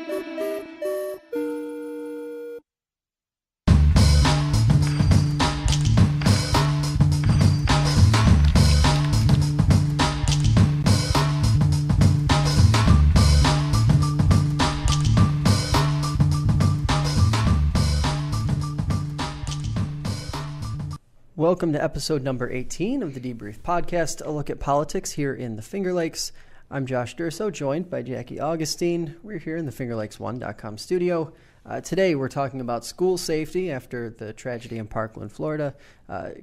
Welcome to episode number 18 of the Debrief podcast, a look at politics here in the Finger Lakes. I'm Josh Durso, joined by Jackie Augustine. We're here in the FingerLakes1.com studio. Today we're talking about school safety after the tragedy in Parkland, Florida,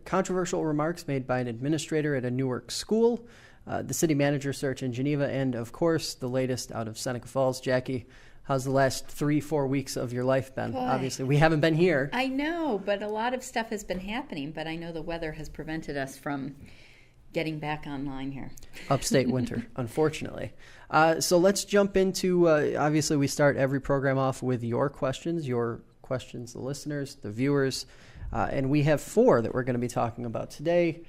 controversial remarks made by an administrator at a Newark school, the city manager search in Geneva, and of course the latest out of Seneca Falls. Jackie, how's the last 3-4 weeks of your life been? Boy, obviously, we haven't been here. I know, but a lot of stuff has been happening, but I know the weather has prevented us from getting back online here. Upstate winter, unfortunately. So let's jump into, obviously, we start every program off with your questions, the listeners, the viewers, and we have 4 that we're going to be talking about today.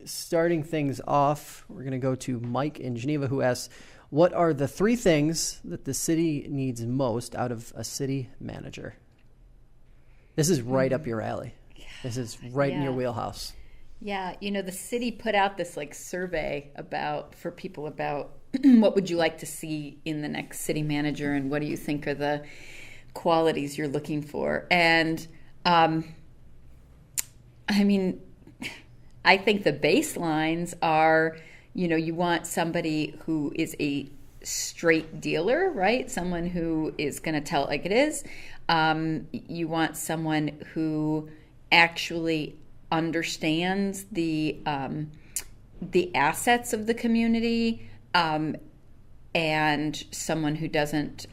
Starting things off, we're going to go to Mike in Geneva, who asks, what are the 3 things that the city needs most out of a city manager? This is right up your alley. This is right in your wheelhouse. Yeah, the city put out this survey for people about what would you like to see in the next city manager and what do you think are the qualities you're looking for. And I think the baselines are, you want somebody who is a straight dealer, right? Someone who is going to tell it like it is. You want someone who actually understands the assets of the community, and someone who doesn't,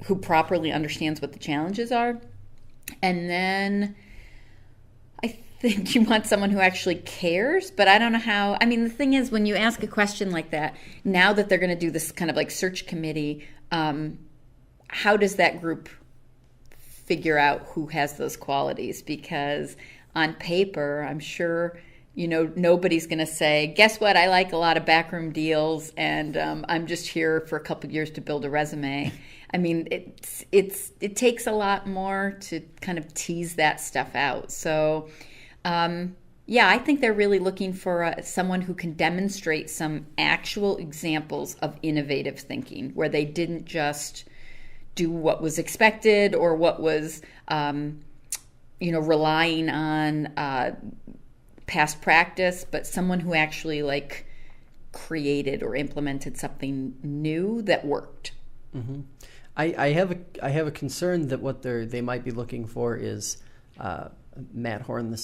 who properly understands what the challenges are. And then I think you want someone who actually cares, but I don't know how. The thing is, when you ask a question like that, now that they're going to do this kind of search committee, how does that group figure out who has those qualities? Because on paper, I'm sure, nobody's going to say, guess what? I like a lot of backroom deals, and I'm just here for a couple of years to build a resume. It takes a lot more to kind of tease that stuff out. So, I think they're really looking for someone who can demonstrate some actual examples of innovative thinking, where they didn't just do what was expected or what was, relying on past practice, but someone who actually created or implemented something new that worked. Mm-hmm. I have a concern that what they might be looking for is Matt Horn II.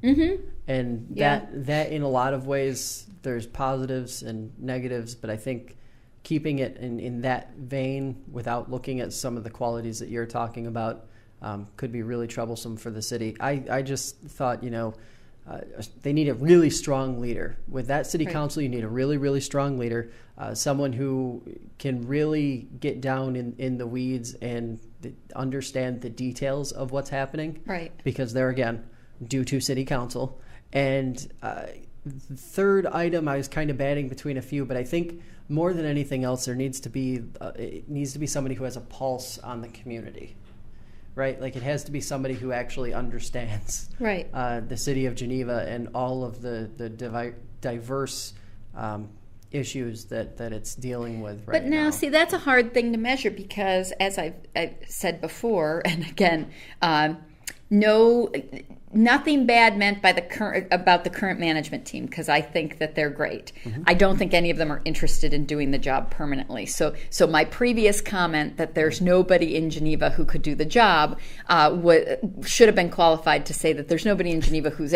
Mm-hmm. And that in a lot of ways there's positives and negatives, but I think keeping it in that vein without looking at some of the qualities that you're talking about could be really troublesome for the city. I just thought, they need a really strong leader. With that city council, you need a really, really strong leader, someone who can really get down in the weeds and understand the details of what's happening. Right. Because they're, again, due to city council. And third item, I was kind of batting between a few, but I think more than anything else, there needs to be somebody who has a pulse on the community. Right, it has to be somebody who actually understands the city of Geneva and all of the diverse issues that it's dealing with right now. But now, see, that's a hard thing to measure because, as I've said before, and again, nothing bad meant by about the current management team, because I think that they're great. Mm-hmm. I don't think any of them are interested in doing the job permanently. So my previous comment that there's nobody in Geneva who could do the job should have been qualified to say that there's nobody in Geneva who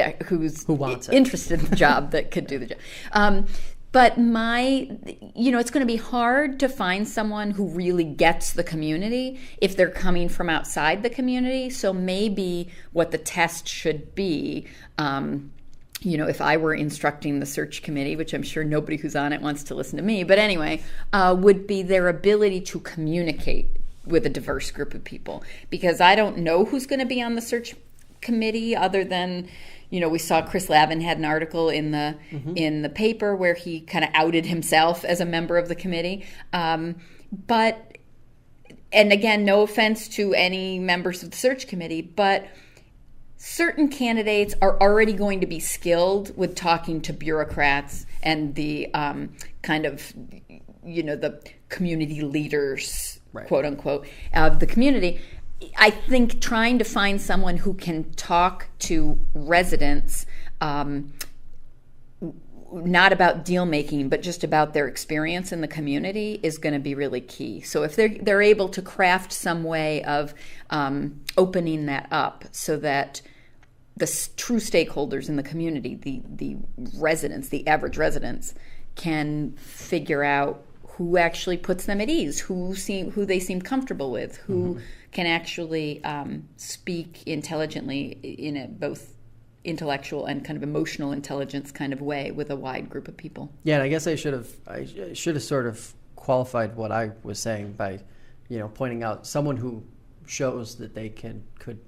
wants interested in the job that could do the job. But it's going to be hard to find someone who really gets the community if they're coming from outside the community. So maybe what the test should be, if I were instructing the search committee, which I'm sure nobody who's on it wants to listen to me, but anyway, would be their ability to communicate with a diverse group of people. Because I don't know who's going to be on the search committee other than... we saw Chris Lavin had an article in the paper where he kind of outed himself as a member of the committee. But, and again, no offense to any members of the search committee, but certain candidates are already going to be skilled with talking to bureaucrats and the kind of, the community leaders, right, quote unquote, of the community. I think trying to find someone who can talk to residents, not about deal making, but just about their experience in the community, is going to be really key. So if they're able to craft some way of opening that up so that the true stakeholders in the community, the residents, the average residents, can figure out who actually puts them at ease, who they seem comfortable with, who can actually speak intelligently in a both intellectual and kind of emotional intelligence kind of way with a wide group of people. Yeah, and I guess I should have sort of qualified what I was saying by, pointing out someone who shows that they could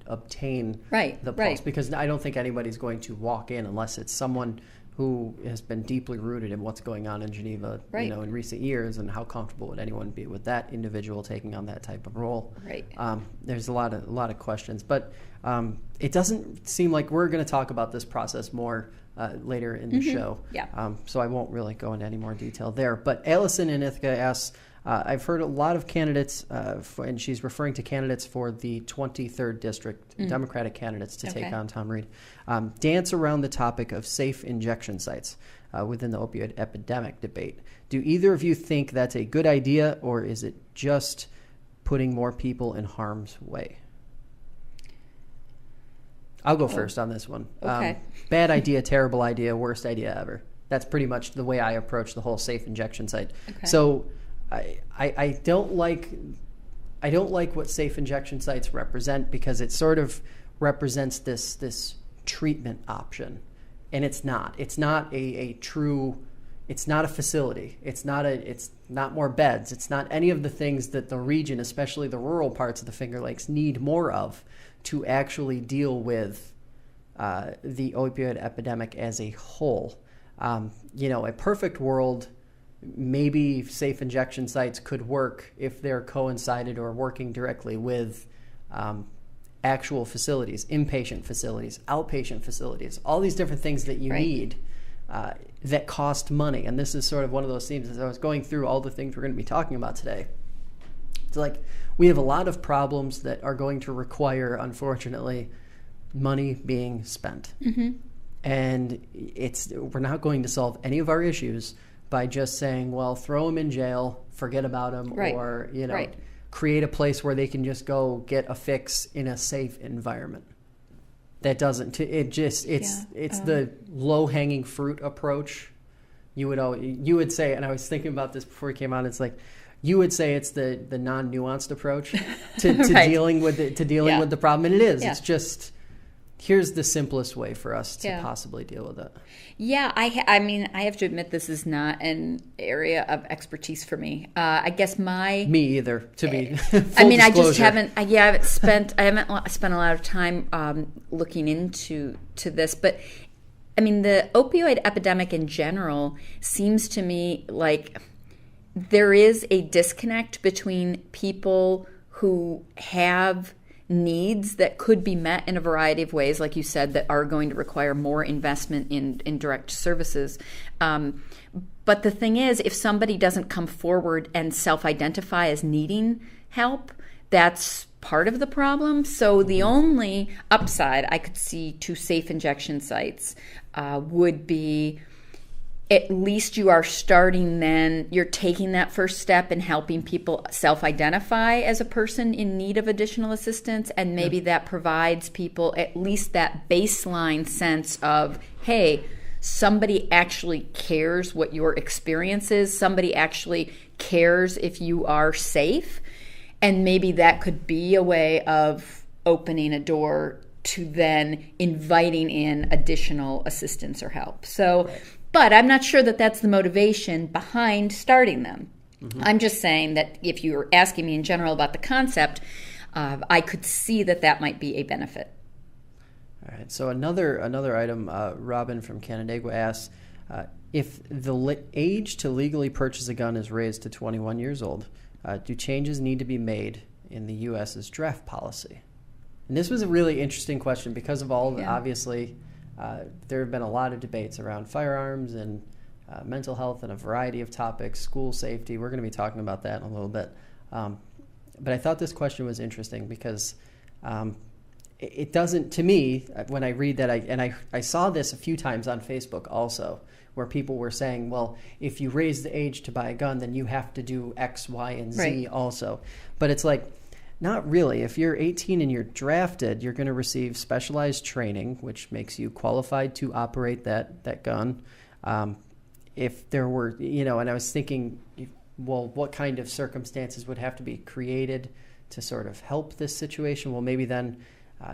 obtain the pulse, because I don't think anybody's going to walk in unless it's someone who has been deeply rooted in what's going on in Geneva, in recent years, and how comfortable would anyone be with that individual taking on that type of role? Right. There's a lot of questions, but it doesn't seem like we're going to talk about this process more later in the show. Yeah. So I won't really go into any more detail there. But Allison in Ithaca asks, I've heard a lot of candidates, and she's referring to candidates for the 23rd District, Democratic candidates to take on Tom Reed, dance around the topic of safe injection sites within the opioid epidemic debate. Do either of you think that's a good idea, or is it just putting more people in harm's way? I'll go first on this one. Okay. Bad idea, terrible idea, worst idea ever. That's pretty much the way I approach the whole safe injection site. Okay. So I don't like what safe injection sites represent, because it sort of represents this treatment option, and it's not a true, it's not a facility, it's not more beds, it's not any of the things that the region, especially the rural parts of the Finger Lakes, need more of to actually deal with the opioid epidemic as a whole. A perfect world, maybe safe injection sites could work if they're coincided or working directly with actual facilities, inpatient facilities, outpatient facilities, all these different things that you need that cost money. And this is sort of one of those themes as I was going through all the things we're going to be talking about today. It's like we have a lot of problems that are going to require, unfortunately, money being spent. And we're not going to solve any of our issues by just saying, well, throw them in jail, forget about them, or, create a place where they can just go get a fix in a safe environment. That doesn't, it's the low-hanging fruit approach. You would say, and I was thinking about this before we came on, it's like, you would say it's the non-nuanced approach to dealing with it, with the problem. And it is. Yeah. It's just, here's the simplest way for us to possibly deal with it. Yeah, I mean, I have to admit this is not an area of expertise for me. I guess me either. To be, I mean, disclosure. I just haven't. I haven't spent a lot of time looking into this. But I mean, the opioid epidemic in general seems to me like there is a disconnect between people who have needs that could be met in a variety of ways, like you said, that are going to require more investment in direct services. But the thing is, if somebody doesn't come forward and self-identify as needing help, that's part of the problem. So the only upside I could see to safe injection sites would be, at least you are starting then, you're taking that first step in helping people self-identify as a person in need of additional assistance, and maybe that provides people at least that baseline sense of, hey, somebody actually cares what your experience is, somebody actually cares if you are safe, and maybe that could be a way of opening a door to then inviting in additional assistance or help. So. Right. But I'm not sure that that's the motivation behind starting them. I'm just saying that if you're asking me in general about the concept, I could see that might be a benefit. All right. So another item, Robin from Canandaigua asks, if the age to legally purchase a gun is raised to 21 years old, do changes need to be made in the U.S.'s draft policy? And this was a really interesting question because of all the, obviously, there have been a lot of debates around firearms and mental health and a variety of topics, school safety. We're going to be talking about that in a little bit. But I thought this question was interesting because it doesn't, to me, when I read that, I saw this a few times on Facebook also, where people were saying, well, if you raise the age to buy a gun, then you have to do X, Y, and Z also. But it's like, not really. If you're 18 and you're drafted, you're going to receive specialized training, which makes you qualified to operate that gun. If there were, and I was thinking, well, what kind of circumstances would have to be created to sort of help this situation? Well, maybe then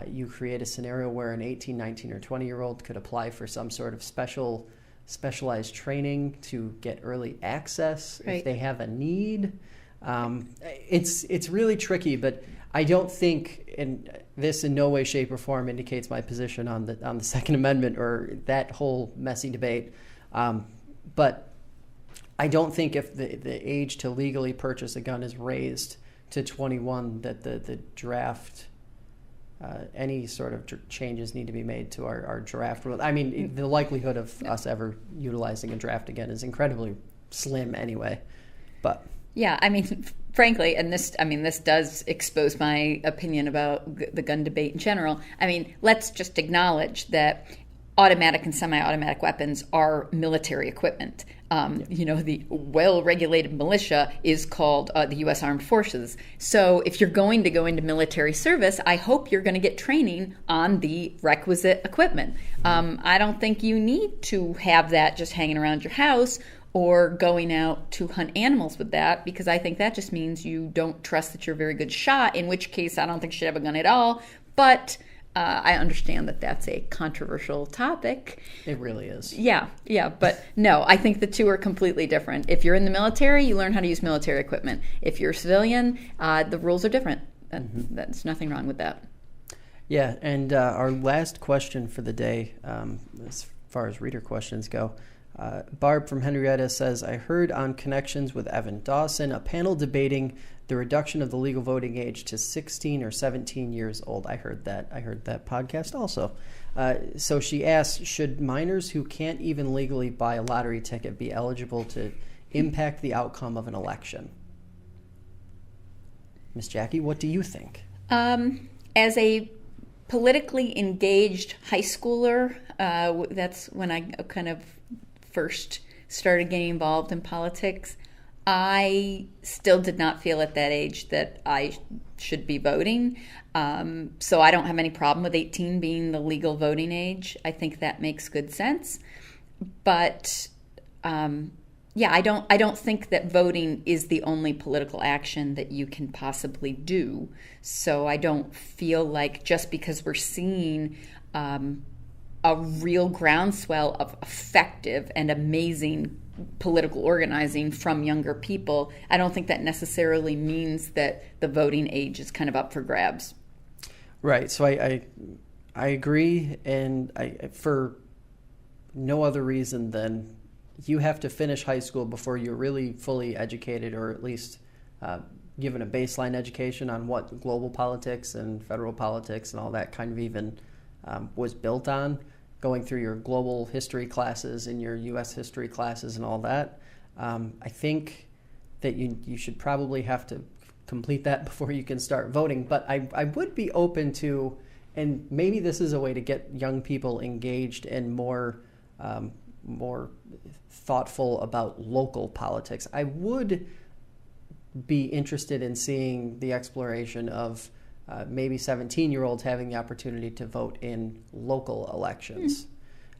you create a scenario where an 18, 19, or 20-year-old could apply for some sort of specialized training to get early access if they have a need. It's really tricky, but I don't think, and this in no way, shape, or form indicates my position on the Second Amendment or that whole messy debate. But I don't think if the age to legally purchase a gun is raised to 21, that the draft, any sort of changes need to be made to our draft rule. I mean, the likelihood of us ever utilizing a draft again is incredibly slim anyway. But yeah, I mean, frankly, and this does expose my opinion about the gun debate in general. I mean, let's just acknowledge that automatic and semi-automatic weapons are military equipment. The well-regulated militia is called the U.S. Armed Forces. So if you're going to go into military service, I hope you're going to get training on the requisite equipment. I don't think you need to have that just hanging around your house or going out to hunt animals with that, because I think that just means you don't trust that you're a very good shot, in which case I don't think you should have a gun at all. But I understand that that's a controversial topic. It really is. Yeah. But no, I think the two are completely different. If you're in the military, you learn how to use military equipment. If you're a civilian, the rules are different. There's nothing wrong with that. Yeah, and our last question for the day, as far as reader questions go, Barb from Henrietta says, I heard on Connections with Evan Dawson a panel debating the reduction of the legal voting age to 16 or 17 years old. I heard that podcast also. So she asked, should minors who can't even legally buy a lottery ticket be eligible to impact the outcome of an election? Miss Jackie, what do you think? As a politically engaged high schooler, that's when I kind of first started getting involved in politics. I still did not feel at that age that I should be voting. So I don't have any problem with 18 being the legal voting age. I think that makes good sense. But I don't think that voting is the only political action that you can possibly do. So I don't feel like just because we're seeing a real groundswell of effective and amazing political organizing from younger people, I don't think that necessarily means that the voting age is kind of up for grabs. Right. So I agree, and for no other reason than you have to finish high school before you're really fully educated, or at least given a baseline education on what global politics and federal politics and all that kind of even was built on, going through your global history classes and your U.S. history classes and all that. I think that you should probably have to complete that before you can start voting. But I would be open to, and maybe this is a way to get young people engaged and more thoughtful about local politics. I would be interested in seeing the exploration of maybe 17-year-olds having the opportunity to vote in local elections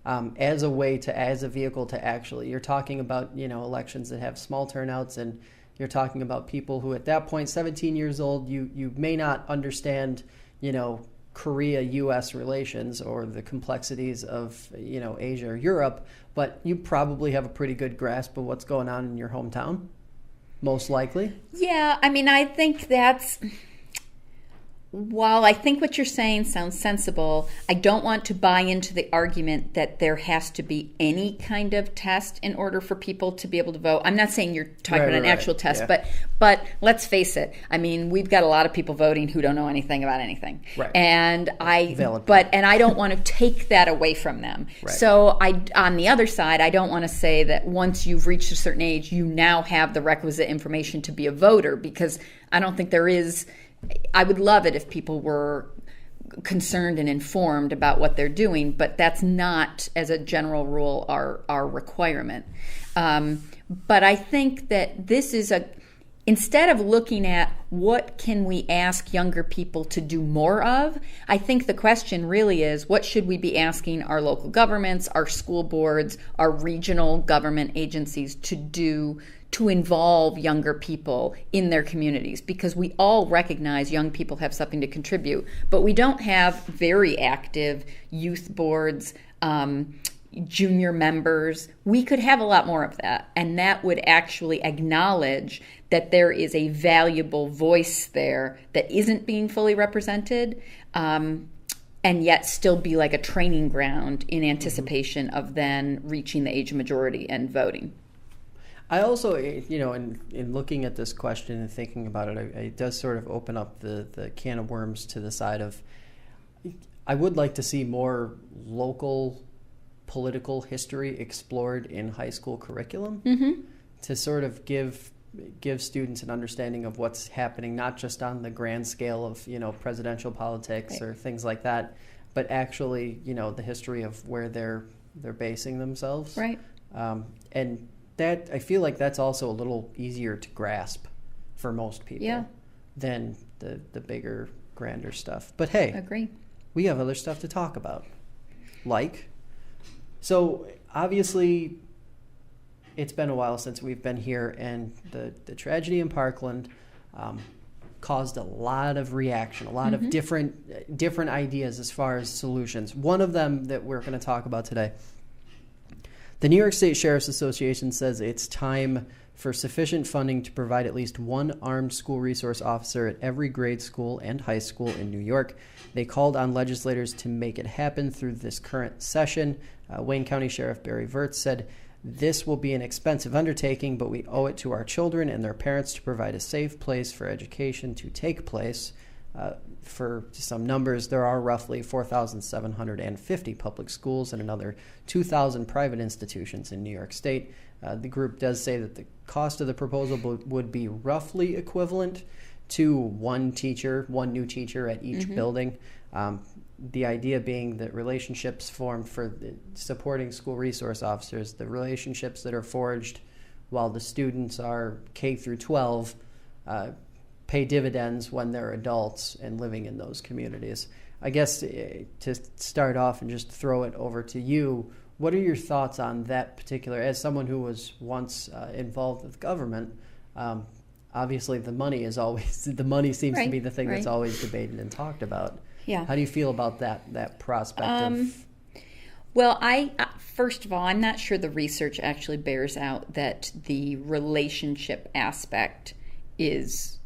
as a vehicle to actually, you're talking about, elections that have small turnouts, and you're talking about people who at that point, 17 years old, you may not understand, Korea-U.S. relations or the complexities of, Asia or Europe, but you probably have a pretty good grasp of what's going on in your hometown, most likely. Yeah, I mean, I think that's While I think what you're saying sounds sensible, I don't want to buy into the argument that there has to be any kind of test in order for people to be able to vote. I'm not saying you're talking about an actual test, but let's face it. I mean, we've got a lot of people voting who don't know anything about anything, right. and I don't want to take that away from them. Right. So on the other side, I don't want to say that once you've reached a certain age, you now have the requisite information to be a voter, because I don't think there is. I would love it if people were concerned and informed about what they're doing, but that's not, as a general rule, our requirement. But I think that this is instead of looking at what can we ask younger people to do more of, I think the question really is, what should we be asking our local governments, our school boards, our regional government agencies to do to involve younger people in their communities? Because we all recognize young people have something to contribute, but we don't have very active youth boards, junior members. We could have a lot more of that, and that would actually acknowledge that there is a valuable voice there that isn't being fully represented, and yet still be like a training ground in anticipation of then reaching the age of majority and voting. I also, in looking at this question and thinking about it, it does sort of open up the can of worms to the side of, I would like to see more local political history explored in high school curriculum, to sort of give students an understanding of what's happening, not just on the grand scale of, presidential politics or things like that, but actually, the history of where they're basing themselves. Right. And that, I feel like that's also a little easier to grasp for most people than the bigger, grander stuff. But hey, agree. We have other stuff to talk about. So obviously it's been a while since we've been here, and the tragedy in Parkland caused a lot of reaction, a lot of different ideas as far as solutions. One of them that we're going to talk about today. The New York State Sheriff's Association says it's time for sufficient funding to provide at least one armed school resource officer at every grade school and high school in New York. They called on legislators to make it happen through this current session. Wayne County Sheriff Barry Virts said, "This will be an expensive undertaking, but we owe it to our children and their parents to provide a safe place for education to take place." For some numbers, there are roughly 4,750 public schools and another 2,000 private institutions in New York State. The group does say that the cost of the proposal would be roughly equivalent to one new teacher at each building. The idea being that relationships formed for supporting school resource officers, the relationships that are forged while the students are K through 12, pay dividends when they're adults and living in those communities. I guess to start off and just throw it over to you, what are your thoughts on that particular, as someone who was once involved with government? Obviously the money seems to be the thing that's always debated and talked about. Yeah. How do you feel about that prospect Well, first of all, I'm not sure the research actually bears out that the relationship aspect is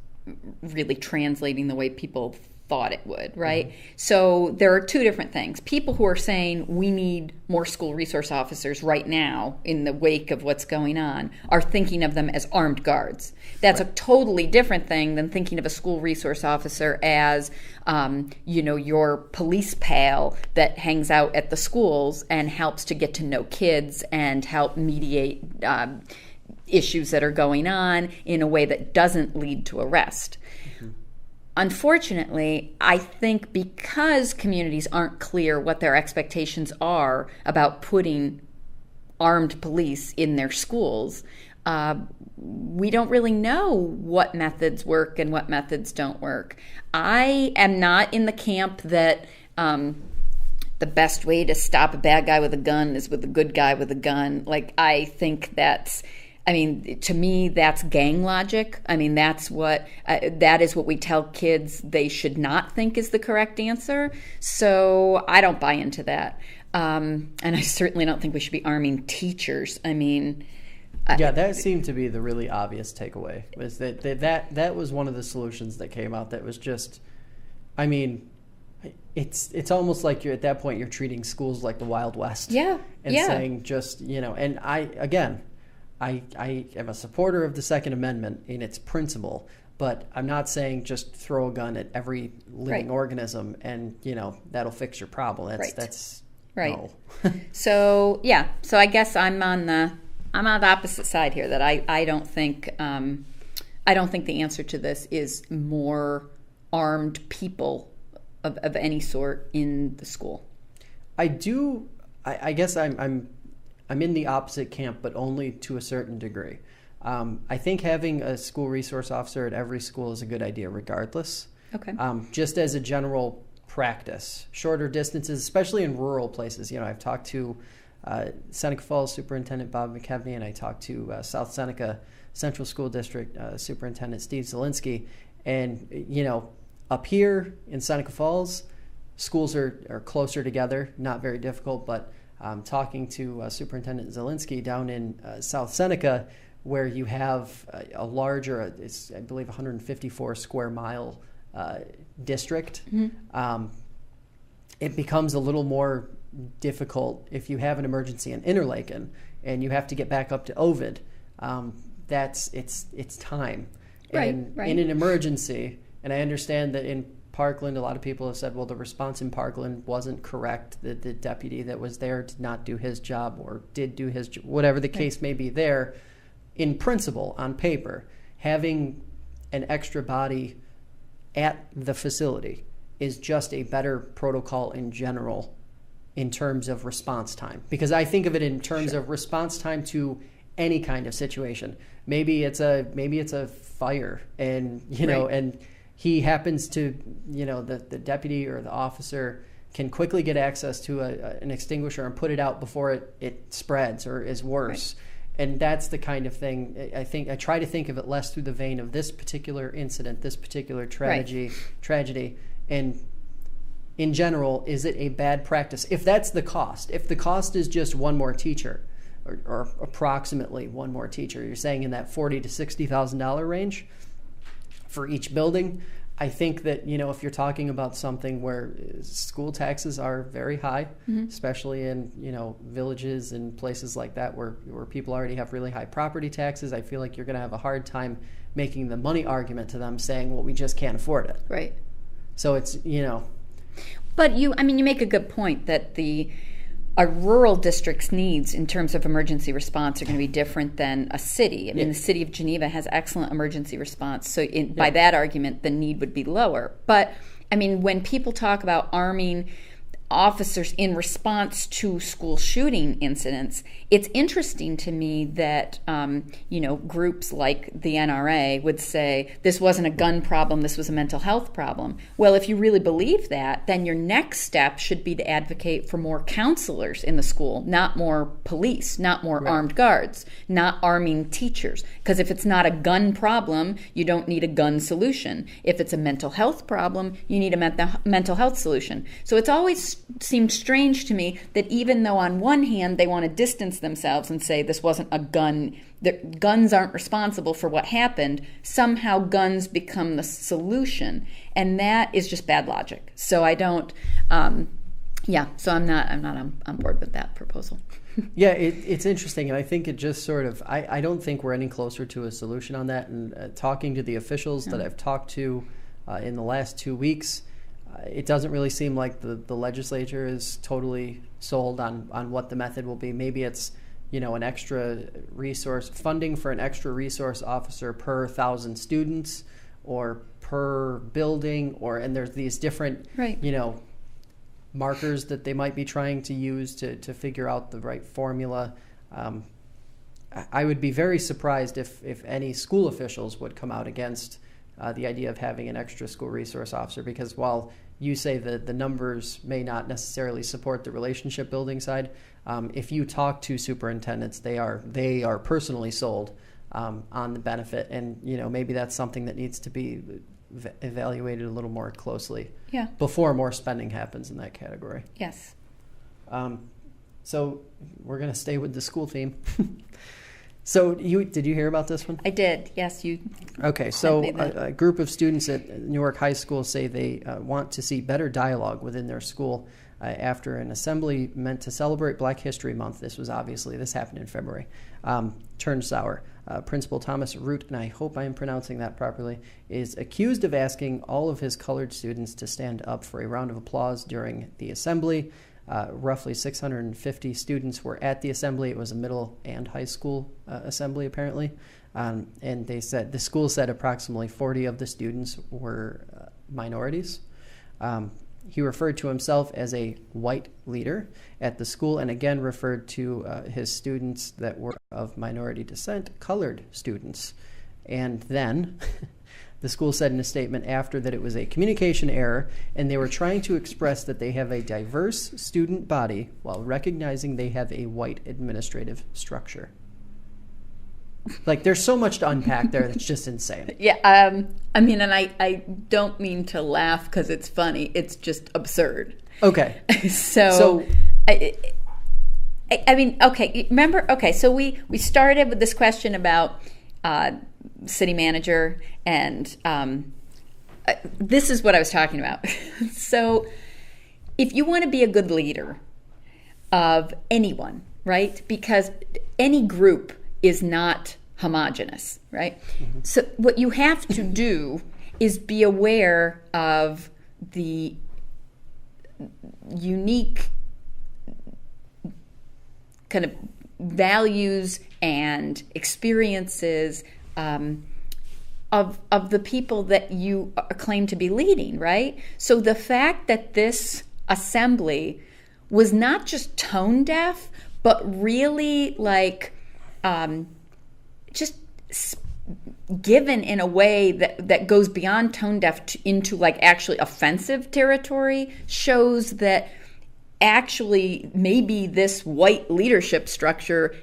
really translating the way people thought it would, right? So there are two different things. People who are saying we need more school resource officers right now in the wake of what's going on are thinking of them as armed guards. That's a totally different thing than thinking of a school resource officer as, your police pal that hangs out at the schools and helps to get to know kids and help mediate issues that are going on in a way that doesn't lead to arrest. Unfortunately, I think because communities aren't clear what their expectations are about putting armed police in their schools, we don't really know what methods work and what methods don't work. I am not in the camp that the best way to stop a bad guy with a gun is with a good guy with a gun. I think to me, that's gang logic. That is what we tell kids they should not think is the correct answer. So I don't buy into that. And I certainly don't think we should be arming teachers. That seemed to be the really obvious takeaway, was that was one of the solutions that came out that was just I mean, it's almost like you're at that point you're treating schools like the Wild West. Yeah. And saying just, and I am a supporter of the Second Amendment in its principle, but I'm not saying just throw a gun at every living organism and, that'll fix your problem. That's right. No. So I guess I'm on the opposite side here, that I don't think the answer to this is more armed people of any sort in the school. I guess I'm in the opposite camp, but only to a certain degree. I think having a school resource officer at every school is a good idea regardless. Okay. Just as a general practice, shorter distances, especially in rural places. I've talked to Seneca Falls Superintendent Bob McKevney, and I talked to South Seneca Central School District Superintendent Steve Zielinski. And, up here in Seneca Falls, schools are closer together, not very difficult, but talking to Superintendent Zielinski down in South Seneca, where you have a larger, it's, I believe, 154 square mile district, it becomes a little more difficult if you have an emergency in Interlaken and you have to get back up to Ovid. It's time. And in an emergency, and I understand that in Parkland, a lot of people have said, well, the response in Parkland wasn't correct. The deputy that was there did not do his job, or did do his job, whatever the case may be there. In principle, on paper, having an extra body at the facility is just a better protocol in general in terms of response time. Because I think of it in terms of response time to any kind of situation. Maybe it's a fire, and and he happens to, the deputy or the officer can quickly get access to an extinguisher and put it out before it spreads or is worse. Right. And that's the kind of thing, I try to think of it less through the vein of this particular incident, this particular tragedy. And in general, is it a bad practice? If that's the cost, if the cost is just one more teacher, or approximately one more teacher, you're saying in that $40,000 to $60,000 range for each building, I think that, if you're talking about something where school taxes are very high, especially in, villages and places like that where people already have really high property taxes, I feel like you're going to have a hard time making the money argument to them saying, well, we just can't afford it. Right. So it's, But you make a good point that a rural district's needs in terms of emergency response are going to be different than a city. The city of Geneva has excellent emergency response. So by that argument, the need would be lower. But, when people talk about arming officers in response to school shooting incidents, it's interesting to me that, groups like the NRA would say this wasn't a gun problem, this was a mental health problem. Well, if you really believe that, then your next step should be to advocate for more counselors in the school, not more police, not more armed guards, not arming teachers. Because if it's not a gun problem, you don't need a gun solution. If it's a mental health problem, you need a mental health solution. So it's always seemed strange to me that even though on one hand they want to distance themselves and say this wasn't a gun, that guns aren't responsible for what happened, somehow guns become the solution, and that is just bad logic. So I don't so I'm not on board with that proposal. It's interesting, and I think it just sort of I don't think we're any closer to a solution on that. And talking to the officials that I've talked to in the last 2 weeks, it doesn't really seem like the legislature is totally sold on what the method will be. Maybe it's, an extra resource, funding for an extra resource officer per 1,000 students or per building, and there's these different, markers that they might be trying to use to figure out the right formula. I would be very surprised if any school officials would come out against the idea of having an extra school resource officer, because while you say that the numbers may not necessarily support the relationship building side, if you talk to superintendents, they are personally sold on the benefit, and maybe that's something that needs to be evaluated a little more closely before more spending happens in that category. Yes. So we're going to stay with the school theme. So did you hear about this one? I did. Yes, you. Okay, so a group of students at Newark High School say they want to see better dialogue within their school after an assembly meant to celebrate Black History Month. This happened in February. Turned sour. Principal Thomas Root, and I hope I am pronouncing that properly, is accused of asking all of his colored students to stand up for a round of applause during the assembly. Roughly 650 students were at the assembly. It was a middle and high school assembly, apparently. And the school said approximately 40 of the students were minorities. He referred to himself as a white leader at the school, and again referred to his students that were of minority descent, colored students. And then the school said in a statement after that it was a communication error, and they were trying to express that they have a diverse student body while recognizing they have a white administrative structure. Like, there's so much to unpack there that's just insane. Yeah, I mean, and I don't mean to laugh because it's funny. It's just absurd. Okay. So I mean, okay, remember, okay, so we started with this question about city manager, and this is what I was talking about. So if you want to be a good leader of anyone, right, because any group is not homogenous, right? Mm-hmm. So what you have to do is be aware of the unique kind of values and experiences of the people that you claim to be leading, right? So the fact that this assembly was not just tone deaf, but really like just given in a way that goes beyond tone deaf into like actually offensive territory shows that actually maybe this white leadership structure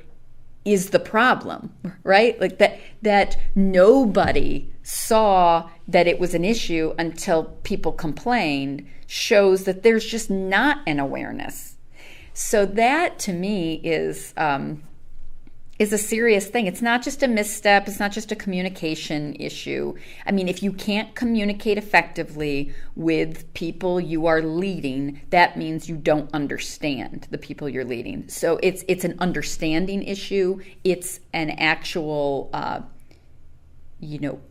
is the problem, right? Like that nobody saw that it was an issue until people complained shows that there's just not an awareness. So that to me is a serious thing. It's not just a misstep. It's not just a communication issue. I mean, if you can't communicate effectively with people you are leading, that means you don't understand the people you're leading. So it's an understanding issue. It's an actual,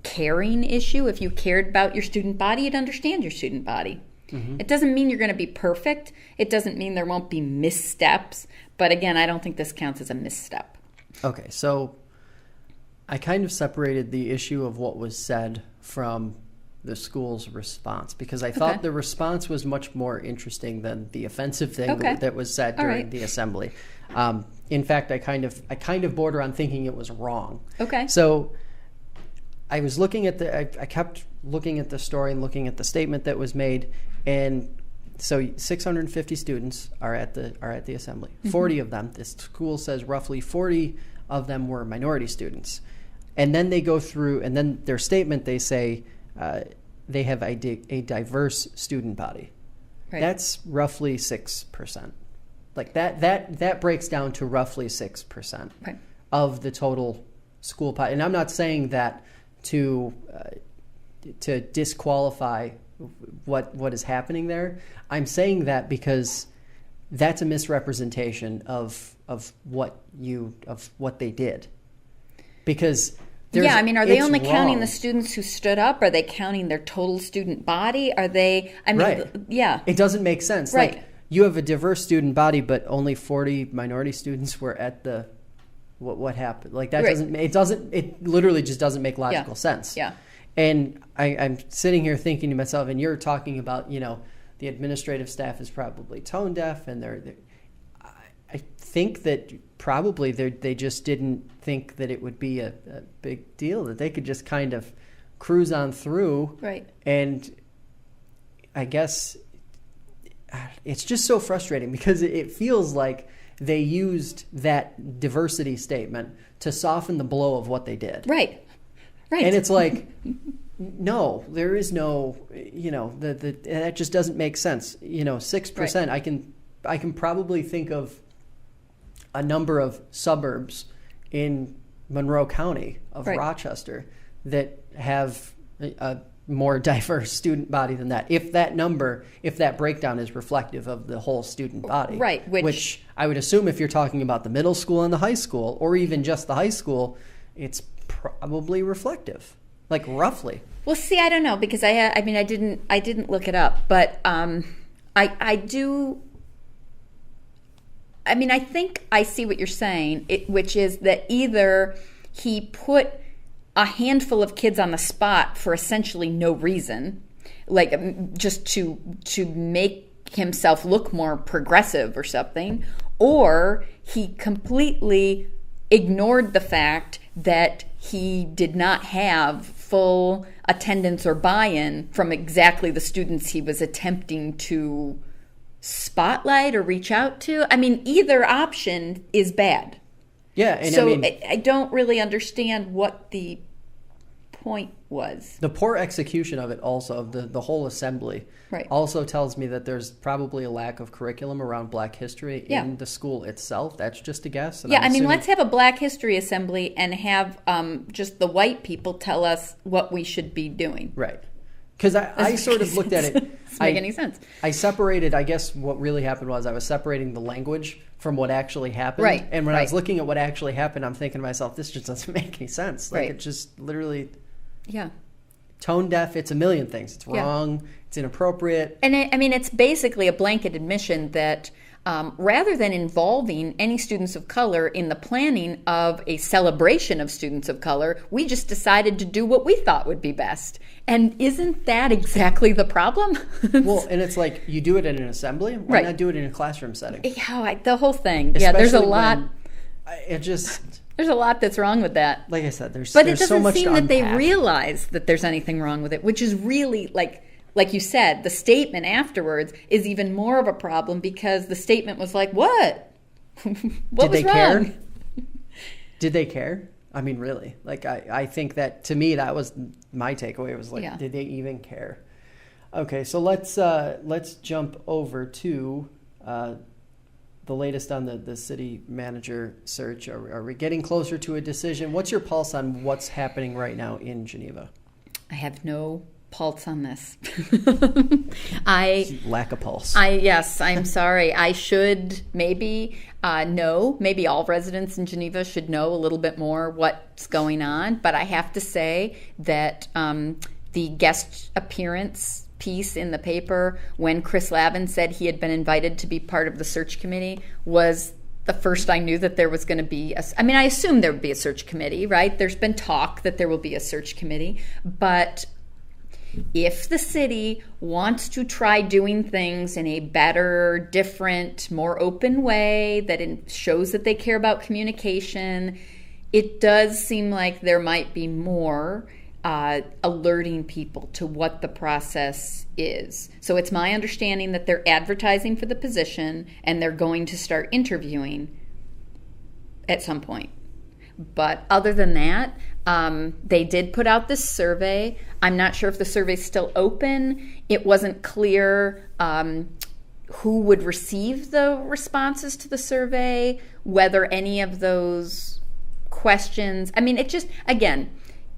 caring issue. If you cared about your student body, you'd understand your student body. Mm-hmm. It doesn't mean you're going to be perfect. It doesn't mean there won't be missteps. But again, I don't think this counts as a misstep. Okay, so I kind of separated the issue of what was said from the school's response because I thought the response was much more interesting than the offensive thing that was said during the assembly. In fact, I kind of border on thinking it was wrong. Okay. So I was looking at I kept looking at the story and looking at the statement that was made, and so 650 students are at the assembly. Mm-hmm. 40 of them, this school says roughly 40 of them were minority students. And then they go through, and then their statement, they say they have a diverse student body. Right. That's roughly 6%. Like that breaks down to roughly 6% of the total school population. And I'm not saying that to disqualify what is happening there. I'm saying that because that's a misrepresentation of what they did. Because I mean, are they only counting the students who stood up? Are they counting their total student body? Are they? I mean, yeah, it doesn't make sense. Right. Like you have a diverse student body, but only 40 minority students were at the. What happened? Like that doesn't. It literally just doesn't make logical sense. Yeah. And I'm sitting here thinking to myself, and you're talking about, the administrative staff is probably tone deaf, and I think that probably they just didn't think that it would be a big deal, that they could just kind of cruise on through. Right. And I guess it's just so frustrating because it feels like they used that diversity statement to soften the blow of what they did. Right. Right. And it's like, no, there is no, that just doesn't make sense. 6%, right. I can probably think of a number of suburbs in Monroe County, of Right. Rochester, that have a more diverse student body than that. If that breakdown is reflective of the whole student body. Right, which I would assume if you're talking about the middle school and the high school, or even just the high school, it's probably reflective, like roughly. Well, see, I don't know, because I didn't look it up, but I do. I mean, I think I see what you're saying, which is that either he put a handful of kids on the spot for essentially no reason, like just to make himself look more progressive or something, or he completely ignored the fact that he did not have full attendance or buy-in from exactly the students he was attempting to spotlight or reach out to. I mean, either option is bad. Yeah, and so I mean, I don't really understand what the point was. the poor execution of it also, of the whole assembly, Right. also tells me that there's probably a lack of curriculum around Black history Yeah. in the school itself. That's just a guess. And Yeah, I'm I mean, assuming- let's have a Black History Assembly and have just the white people tell us what we should be doing. Right. Because I sort of looked at it. Doesn't make any sense. I separated, I guess what really happened was I was separating the language from what actually happened. Right, And when I was right. looking at what actually happened, I'm thinking to myself, this just doesn't make any sense. Like, Right. it just literally Yeah. tone deaf. It's a million things. It's Yeah. wrong. It's inappropriate. And I mean, it's basically a blanket admission that rather than involving any students of color in the planning of a celebration of students of color, we just decided to do what we thought would be best. And isn't that exactly the problem? Well, and it's like, you do it in an assembly. Why Right. not do it in a classroom setting? Yeah, the whole thing. Yeah, there's a Especially lot. when it just, There's a lot that's wrong with that. like I said, there's But it so doesn't much seem to that they unpack. realize that there's anything wrong with it, which is really like you said, the statement afterwards is even more of a problem, because the statement was like, what? What Did was they wrong? care? Did they care? I mean, really? Like, I think that, to me, that was my takeaway. It was like, Yeah. did they even care? Okay, so let's jump over to the latest on the city manager search. Are we getting closer to a decision? What's your pulse on what's happening right now in Geneva? I have no pulse on this. Lack of pulse. Yes, I'm sorry. I should maybe know. Maybe all residents in Geneva should know a little bit more what's going on. But I have to say that the guest appearance piece in the paper when Chris Lavin said he had been invited to be part of the search committee was the first I knew that there was going to be I mean, I assumed there would be a search committee, right? There's been talk that there will be a search committee, but if the city wants to try doing things in a better, different, more open way that shows that they care about communication, it does seem like there might be more alerting people to what the process is. So it's my understanding that they're advertising for the position and they're going to start interviewing at some point. But other than that, they did put out this survey. I'm not sure if the survey's still open. It wasn't clear who would receive the responses to the survey, whether any of those questions. I mean, it just, again,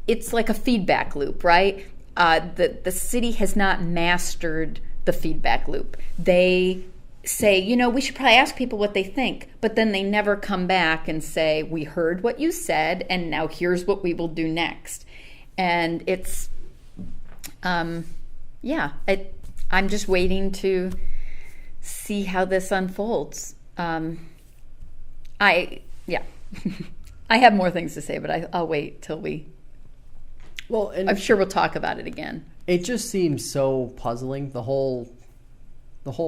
it's like a feedback loop, right? The city has not mastered the feedback loop. They say, we should probably ask people what they think, but then they never come back and say, we heard what you said, and now here's what we will do next. And it's, I'm just waiting to see how this unfolds. I have more things to say, but I'll wait till Well, and I'm sure we'll talk about it again. it just seems so puzzling. The whole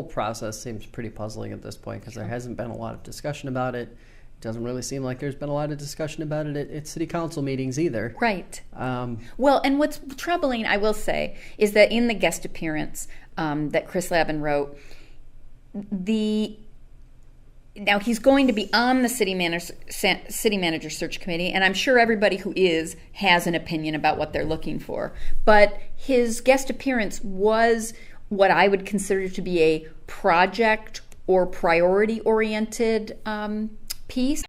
process seems pretty puzzling at this point, because there hasn't been a lot of discussion about it. It doesn't really seem like there's been a lot of discussion about it at city council meetings either. Right. Um, Well, and what's troubling, I will say, is that in the guest appearance that Chris Lavin wrote, now he's going to be on the city manager search committee, and I'm sure everybody who has an opinion about what they're looking for. But his guest appearance was what I would consider to be a project or priority-oriented piece.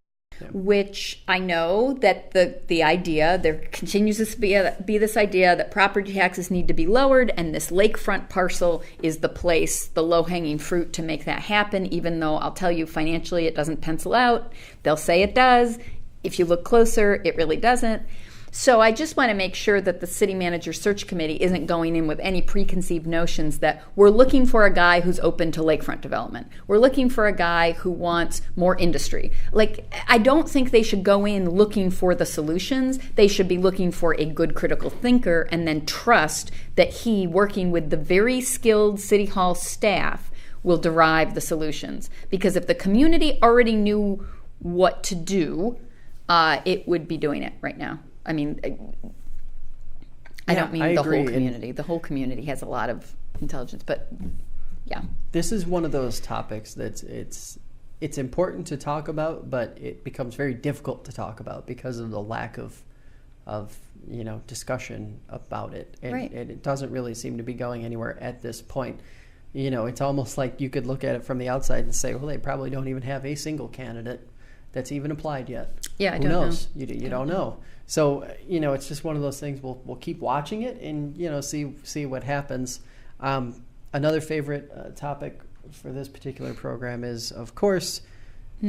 which I know that the idea, there continues to be this idea that property taxes need to be lowered, and this lakefront parcel is the place, the low-hanging fruit to make that happen, even though I'll tell you financially it doesn't pencil out. They'll say it does. If you look closer, it really doesn't. So I just want to make sure that the city manager search committee isn't going in with any preconceived notions that we're looking for a guy who's open to lakefront development. We're looking for a guy who wants more industry. Like, I don't think they should go in looking for the solutions. They should be looking for a good critical thinker and then trust that he, working with the very skilled city hall staff, will derive the solutions. Because if the community already knew what to do, it would be doing it right now. I mean, I don't mean the whole community. The whole community has a lot of intelligence, but yeah. This is one of those topics that's it's important to talk about, but it becomes very difficult to talk about because of the lack of discussion about it, and, right. and it doesn't really seem to be going anywhere at this point. It's almost like you could look at it from the outside and say, well, they probably don't even have a single candidate that's even applied yet. Yeah, I Who don't knows? know. You don't know. So, it's just one of those things. We'll keep watching it and, see what happens. Another favorite topic for this particular program is, of course,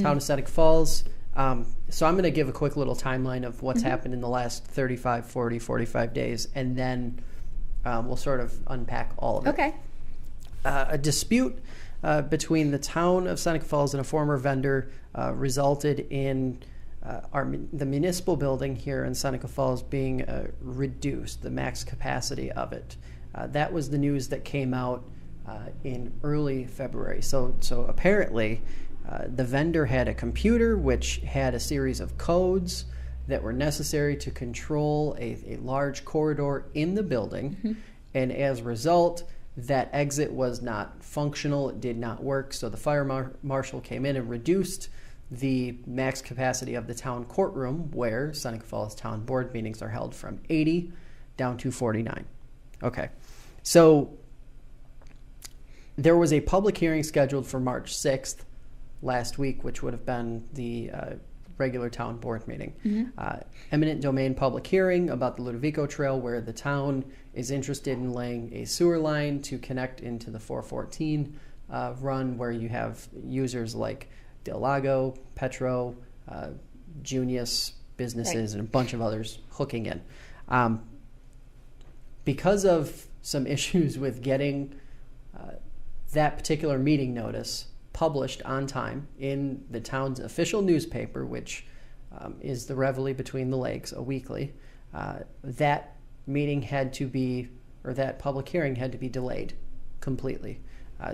town of Seneca Falls. So I'm going to give a quick little timeline of what's happened in the last 35, 40, 45 days, and then we'll sort of unpack all of it. Okay. A dispute between the town of Seneca Falls and a former vendor resulted in the municipal building here in Seneca Falls being reduced, the max capacity of it. That was the news that came out in early February. So apparently the vendor had a computer which had a series of codes that were necessary to control a large corridor in the building. And as a result, that exit was not functional. It did not work. So the fire marshal came in and reduced the max capacity of the town courtroom where Seneca Falls Town Board meetings are held from 80 down to 49. Okay. So there was a public hearing scheduled for March 6th last week, which would have been the regular town board meeting. Eminent domain public hearing about the Ludovico Trail, where the town is interested in laying a sewer line to connect into the 414 run, where you have users like Del Lago, Petro, Junius businesses, right, and a bunch of others hooking in. Because of some issues with getting that particular meeting notice published on time in the town's official newspaper, which is the Reveille Between the Lakes, a weekly, that meeting had to be, or that public hearing had to be delayed completely.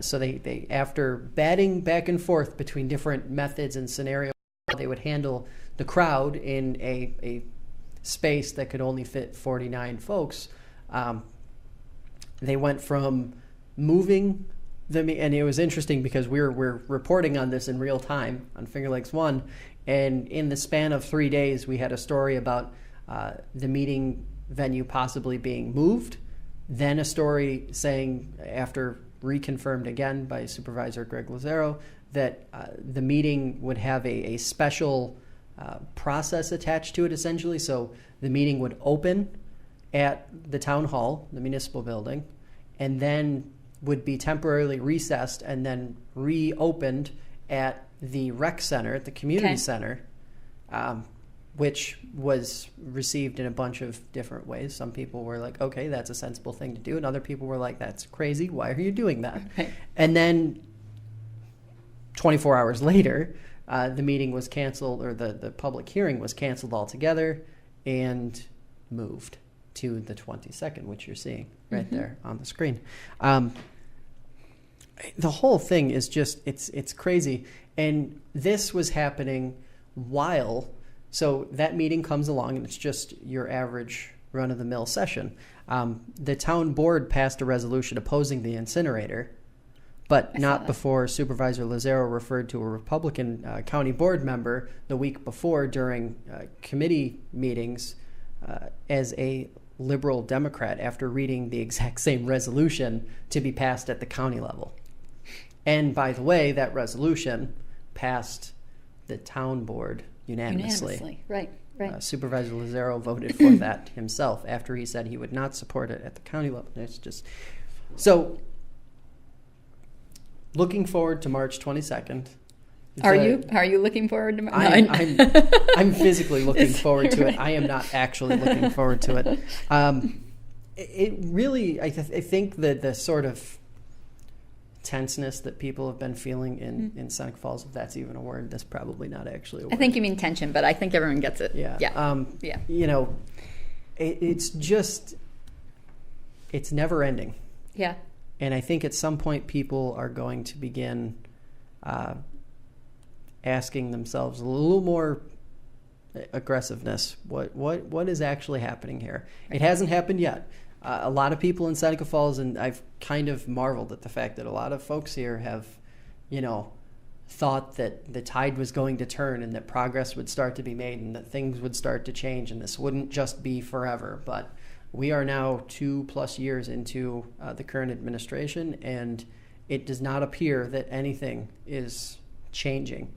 So they, after batting back and forth between different methods and scenarios, they would handle the crowd in a space that could only fit 49 folks. They went from moving them, and it was interesting because we're reporting on this in real time on Finger Lakes One, and in the span of 3 days, we had a story about the meeting venue possibly being moved, then a story saying, after reconfirmed again by Supervisor Greg Lazaro, that the meeting would have a special process attached to it, essentially. So the meeting would open at the town hall, the municipal building, and then would be temporarily recessed and then reopened at the rec center, at the community center, which was received in a bunch of different ways. Some people were like, okay, that's a sensible thing to do. And other people were like, that's crazy. Why are you doing that? Right. And then 24 hours later, the meeting was canceled, or the public hearing was canceled altogether and moved to the 22nd, which you're seeing right there on the screen. The whole thing is just, it's crazy. And this was happening while, so that meeting comes along and it's just your average run-of-the-mill session. The town board passed a resolution opposing the incinerator, but not before Supervisor Lazaro referred to a Republican county board member the week before during committee meetings as a liberal Democrat after reading the exact same resolution to be passed at the county level. And by the way, that resolution passed the town board unanimously. Right. Supervisor Lazaro voted for that himself after he said he would not support it at the county level. It's just so. Looking forward to March 22nd. Are you looking forward to? I'm physically looking forward to it. I am not actually looking forward to it. It really, I think that the sort of tenseness that people have been feeling in Seneca Falls, if that's even a word, that's probably not actually a word. I think you mean tension, but I think everyone gets it. Yeah. You know, it's just, it's never ending. Yeah. And I think at some point people are going to begin asking themselves a little more aggressiveness. What is actually happening here? It hasn't happened yet. A lot of people in Seneca Falls, and I've kind of marveled at the fact that a lot of folks here have, thought that the tide was going to turn and that progress would start to be made and that things would start to change and this wouldn't just be forever. But we are now 2+ years into the current administration, and it does not appear that anything is changing.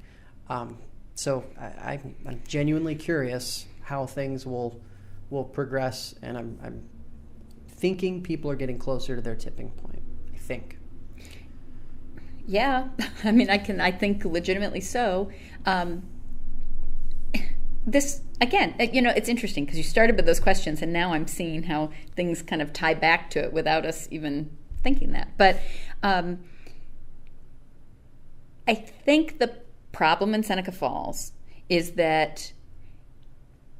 So I'm genuinely curious how things will progress, and I'm thinking people are getting closer to their tipping point. I think. Yeah, I mean, I think legitimately so. This, again, it's interesting because you started with those questions, and now I'm seeing how things kind of tie back to it without us even thinking that. But I think the problem in Seneca Falls is that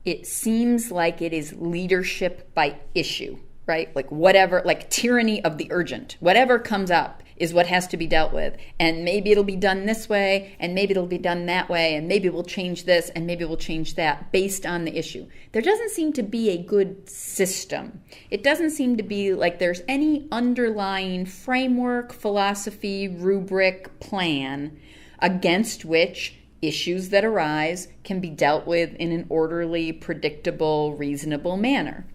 it seems like it is leadership by issue, right? Like whatever, like tyranny of the urgent. Whatever comes up is what has to be dealt with. And maybe it'll be done this way, and maybe it'll be done that way, and maybe we'll change this, and maybe we'll change that based on the issue. There doesn't seem to be a good system. It doesn't seem to be like there's any underlying framework, philosophy, rubric, plan against which issues that arise can be dealt with in an orderly, predictable, reasonable manner.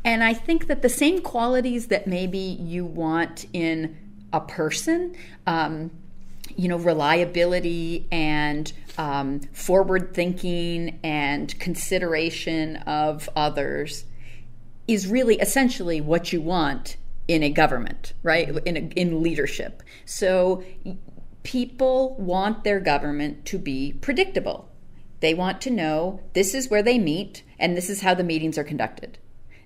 And I think that the same qualities that maybe you want in a person, reliability and forward thinking and consideration of others, is really essentially what you want in a government, right? In leadership. So people want their government to be predictable. They want to know this is where they meet and this is how the meetings are conducted.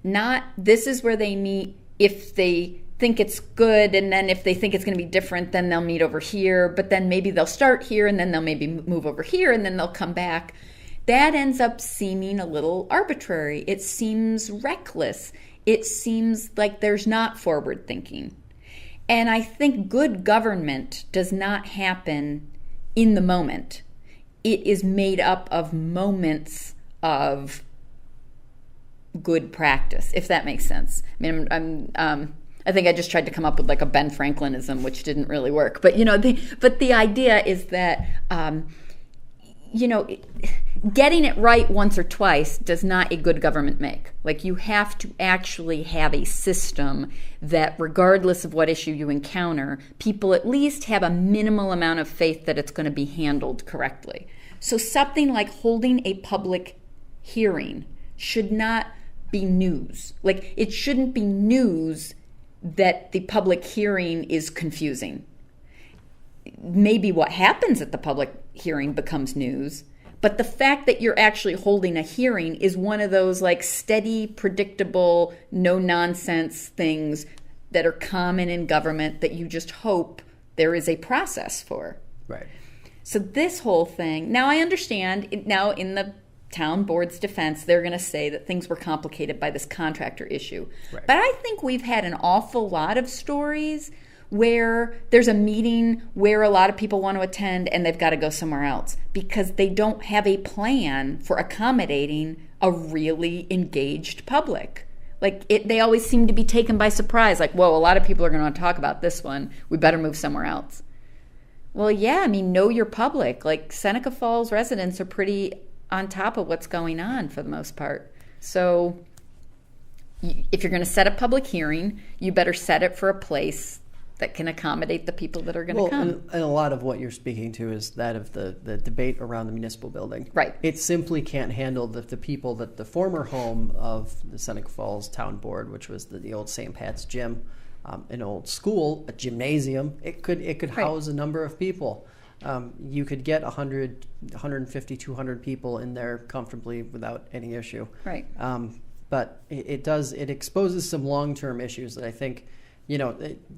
Not this is where they meet if they think it's good, and then if they think it's going to be different, then they'll meet over here, but then maybe they'll start here and then they'll maybe move over here and then they'll come back. That ends up seeming a little arbitrary. It seems reckless. It seems like there's not forward thinking. And I think good government does not happen in the moment. It is made up of moments of good practice, if that makes sense. I mean, I think I just tried to come up with like a Ben Franklinism, which didn't really work. But the idea is that getting it right once or twice does not a good government make. Like, you have to actually have a system that, regardless of what issue you encounter, people at least have a minimal amount of faith that it's going to be handled correctly. So something like holding a public hearing should not be news. Like, it shouldn't be news that the public hearing is confusing. Maybe what happens at the public hearing becomes news, but the fact that you're actually holding a hearing is one of those like steady, predictable, no-nonsense things that are common in government that you just hope there is a process for. Right. So this whole thing, now I understand, now in the town board's defense, they're going to say that things were complicated by this contractor issue. Right. But I think we've had an awful lot of stories where there's a meeting where a lot of people want to attend and they've got to go somewhere else because they don't have a plan for accommodating a really engaged public. Like, they always seem to be taken by surprise. Like, whoa, a lot of people are going to talk about this one. We better move somewhere else. Well, yeah, I mean, know your public. Like, Seneca Falls residents are pretty on top of what's going on for the most part. So if you're going to set a public hearing, you better set it for a place that can accommodate the people that are going to come. And a lot of what you're speaking to is that of the debate around the municipal building. Right. It simply can't handle the people that the former home of the Seneca Falls Town Board, which was the old St. Pat's Gym, an old school, a gymnasium. It could house a number of people. You could get 100, 150, 200 people in there comfortably without any issue. Right. But it exposes some long-term issues that I think,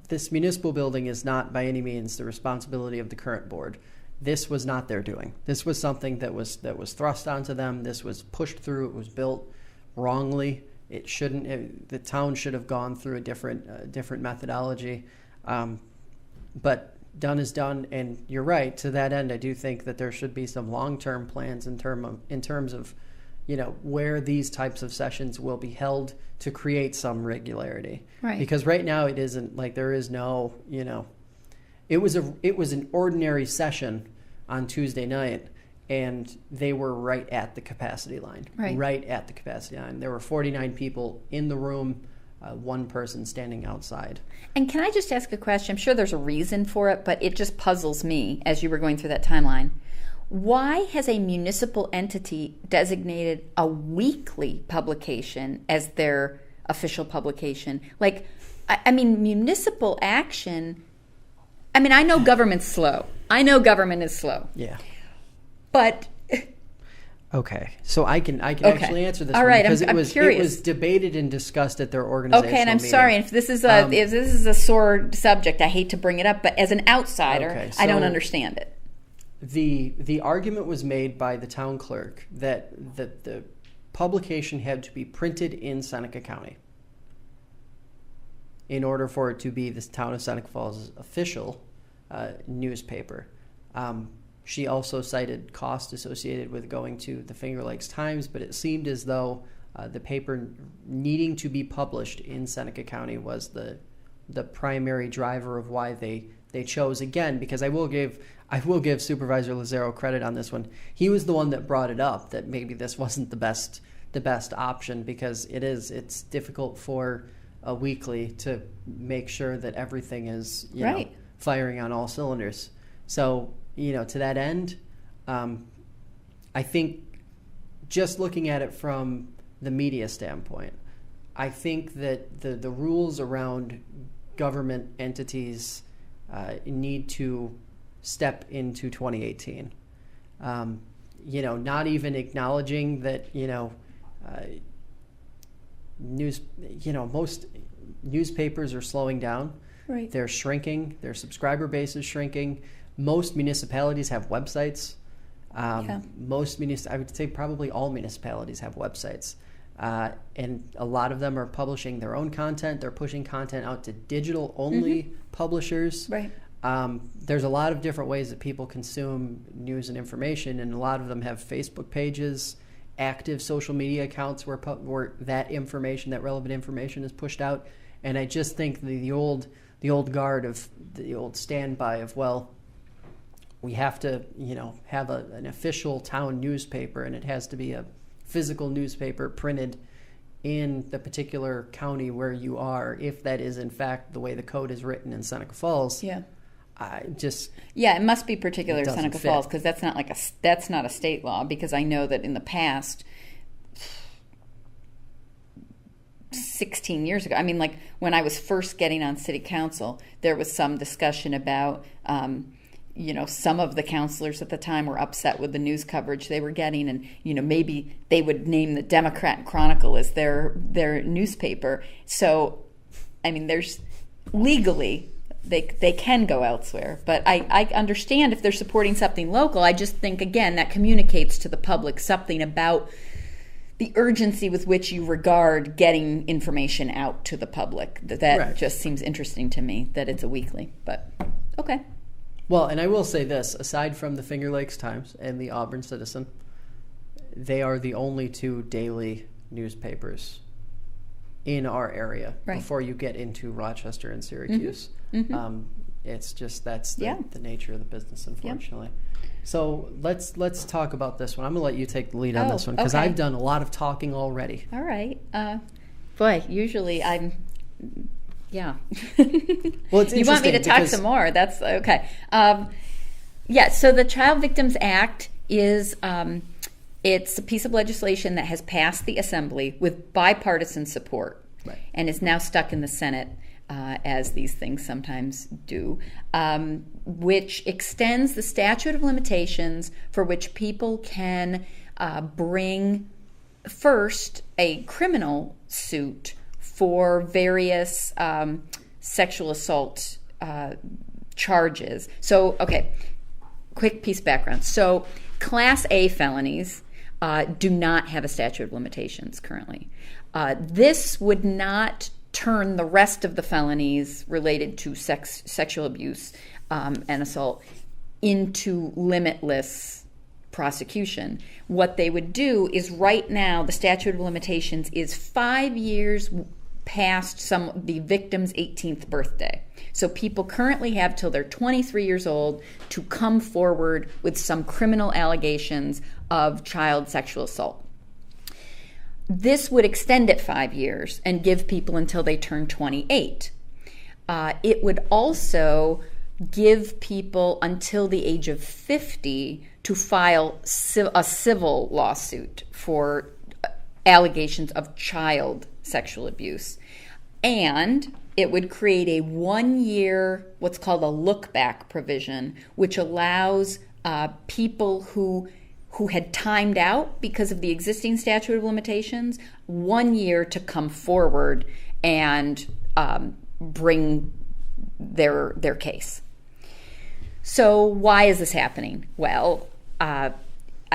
this municipal building is not by any means the responsibility of the current board. This was not their doing. This was something that was thrust onto them. This was pushed through. It was built wrongly. It shouldn't. The town should have gone through a different methodology. But done is done, and you're right. To that end, I do think that there should be some long-term plans in terms of where these types of sessions will be held to create some regularity. Right. Because right now it isn't like there is no, it was an ordinary session on Tuesday night, and they were right at the capacity line. Right at the capacity line. There were 49 people in the room, one person standing outside. And can I just ask a question? I'm sure there's a reason for it, but it just puzzles me as you were going through that timeline. Why has a municipal entity designated a weekly publication as their official publication? Like, I mean, municipal action, I know government's slow. I know government is slow. Yeah. But... Okay, so I can actually answer this. All right, because I'm curious. It was debated and discussed at their organizational Okay, and I'm meeting. sorry if this is a sore subject. I hate to bring it up, but as an outsider, I don't understand it. The argument was made by the town clerk that the publication had to be printed in Seneca County in order for it to be the town of Seneca Falls' official newspaper. She also cited cost associated with going to the Finger Lakes Times, but it seemed as though the paper needing to be published in Seneca County was the primary driver of why they chose, again, because I will give Supervisor Lazaro credit on this one. He was the one that brought it up, that maybe this wasn't the best option, because it's difficult for a weekly to make sure that everything is firing on all cylinders. So to that end, I think just looking at it from the media standpoint, I think that the rules around government entities need to step into 2018. Not even acknowledging that most newspapers are slowing down. Right. They're shrinking. Their subscriber base is shrinking. Most municipalities have websites. I would say probably all municipalities have websites. And a lot of them are publishing their own content. They're pushing content out to digital-only publishers. Right. There's a lot of different ways that people consume news and information, and a lot of them have Facebook pages, active social media accounts where that relevant information is pushed out. And I just think the old guard of the old standby of, we have to, have an official town newspaper, and it has to be a physical newspaper printed in the particular county where you are, if that is in fact the way the code is written in Seneca Falls. Yeah. It must be particular to Seneca Falls, because that's not a state law, because I know that in the past 16 years ago, when I was first getting on city council, there was some discussion about some of the councilors at the time were upset with the news coverage they were getting, and maybe they would name the Democrat Chronicle as their newspaper. So there's legally they can go elsewhere, but I understand if they're supporting something local. I just think, again, that communicates to the public something about the urgency with which you regard getting information out to the public. That just seems interesting to me, that it's a weekly, but okay. Well, and I will say this, aside from the Finger Lakes Times and the Auburn Citizen, they are the only two daily newspapers in our area before you get into Rochester and Syracuse. Mm-hmm. It's just that's the nature of the business, unfortunately. Yep. So let's talk about this one. I'm going to let you take the lead on this one, because I've done a lot of talking already. All right. Boy, usually I'm Yeah. Well, it's you want me to talk because... some more? That's okay. Yeah. So the Child Victims Act is it's a piece of legislation that has passed the Assembly with bipartisan support, right, and is now stuck in the Senate, as these things sometimes do, which extends the statute of limitations for which people can bring first a criminal suit for various sexual assault charges. So, okay, quick piece of background. So, Class A felonies do not have a statute of limitations currently. This would not turn the rest of the felonies related to sexual abuse and assault into limitless prosecution. What they would do is, right now, the statute of limitations is 5 years past the victim's 18th birthday. So people currently have till they're 23 years old to come forward with some criminal allegations of child sexual assault. This would extend it 5 years and give people until they turn 28. It would also give people until the age of 50 to file a civil lawsuit for allegations of child sexual abuse. And it would create a 1 year, what's called a look-back provision, which allows people who had timed out because of the existing statute of limitations 1 year to come forward and bring their case. So why is this happening? Well, I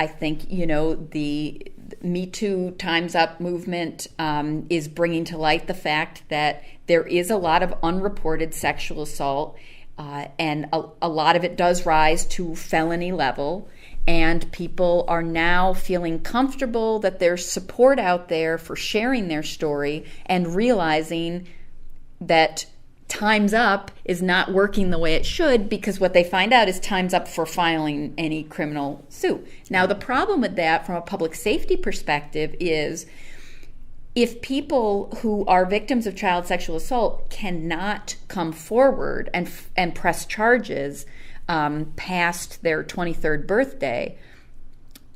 think, the Me Too Time's Up movement is bringing to light the fact that there is a lot of unreported sexual assault, and a lot of it does rise to felony level, and people are now feeling comfortable that there's support out there for sharing their story and realizing that Time's Up is not working the way it should, because what they find out is Time's Up for filing any criminal suit. Now, the problem with that from a public safety perspective is if people who are victims of child sexual assault cannot come forward and press charges past their 23rd birthday,